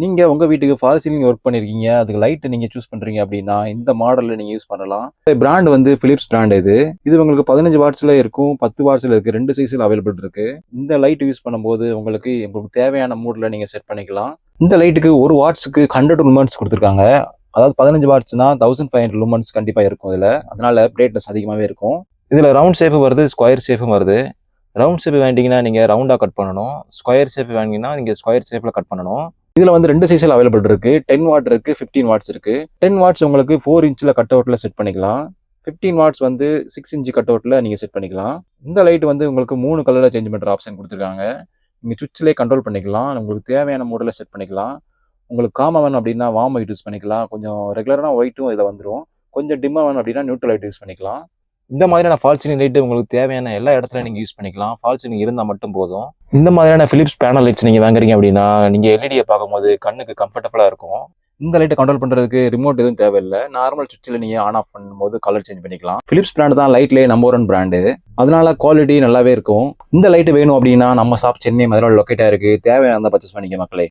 நீங்க உங்க வீட்டுக்கு ஃபால் சீலிங் ஒர்க் பண்ணியிருக்கீங்க. அதுக்கு லைட் நீங்க சூஸ் பண்றீங்க அப்படின்னா, இந்த மாடல்ல நீங்க யூஸ் பண்ணலாம். பிராண்ட் வந்து பிலிப்ஸ் பிராண்ட் இது. இது உங்களுக்கு 15 வாட்ஸ்ல இருக்கும், 10 வாட்ஸ்ல இருக்கு. 2 சைஸ்ல அவைலபிள் இருக்கு. இந்த லைட் யூஸ் பண்ணும்போது உங்களுக்கு தேவையான மூட்ல நீங்க செட் பண்ணிக்கலாம். இந்த லைட்டுக்கு 1 வாட்ஸ்க்கு 100 லுமென்ஸ் குடுத்துருக்காங்க. அதாவது 15 வாட்ஸ்னா 1500 லுமென்ஸ் கண்டிப்பா இருக்கும் இதுல. அதனால பிரைட்னஸ் அதிகமாவே இருக்கும். இதுல ரவுண்ட் ஷேப் வருது, ஸ்கொயர் ஷேப்பும் வருது. ரவுண்ட் ஷேப் வேண்டிங்கன்னா நீங்க ரவுண்டா கட் பண்ணணும். ஸ்கொயர் ஷேப் வேண்டிங்கன்னா நீங்க ஸ்கொயர் ஷேப்ல கட் பண்ணணும். இதுல வந்து 2 சைஸ்ல அவைலபிள் இருக்கு. 10 வாட் இருக்கு, 15 வாட்ஸ் இருக்கு. 10 வாட்ஸ் உங்களுக்கு 4 இன்ச்ல கட் அவுட்ல செட் பண்ணிக்கலாம். 15 வாட்ஸ் வந்து 6 இன்ச் கட் அவுட்ல நீங்க செட் பண்ணிக்கலாம். இந்த லைட் வந்து உங்களுக்கு 3 கலர்ல சேஞ்ச் பண்ற ஆப்ஷன் கொடுத்துருக்காங்க. நீங்க சுவிட்ச்லயே கண்ட்ரோல் பண்ணிக்கலாம். உங்களுக்கு தேவையான மோட்ல செட் பண்ணிக்கலாம். உங்களுக்கு காமா வேணும் அப்படின்னா வார்ம் ஒயிட் யூஸ் பண்ணிக்கலாம். கொஞ்சம் ரெகுலரான ஒயிட்டும் இதில் வந்துடும். கொஞ்சம் டிம்மா வேணும் அப்படின்னா நியூட்ரல் லைட் யூஸ் பண்ணிக்கலாம். இந்த மாதிரியான ஃபால் சீலிங் லைட் உங்களுக்கு தேவையான எல்லா இடத்துல நீங்க யூஸ் பண்ணிக்கலாம். ஃபால் சீலிங் இருந்தால் மட்டும் போதும். இந்த மாதிரியான பிலிப்ஸ் பேனல் லைட்ஸ் நீங்க வாங்குறீங்க அப்படின்னா நீங்க எல்இடியை பார்க்கும்போது கண்ணுக்கு கம்ஃபர்டபுளா இருக்கும். இந்த லைட்டை கண்ட்ரோல் பண்றதுக்கு ரிமோட் எதுவும் தேவையில்லை. நார்மல் சுவிட்சில் நீங்க ஆன் ஆஃப் பண்ணும்போது கலர் சேஞ்ச் பண்ணிக்கலாம். பிலிப்ஸ் பிராண்ட் தான் லைட்லேயே நம்பர் 1 பிராண்டு. அதனால குவாலிட்டி நல்லாவே இருக்கும். இந்த லைட் வேணும் அப்படின்னா நம்ம ஷாப் சென்னை மதுரை லொக்கேட்டா இருக்கு. தேவையான பர்ச்சேஸ் பண்ணிக்க மக்களே.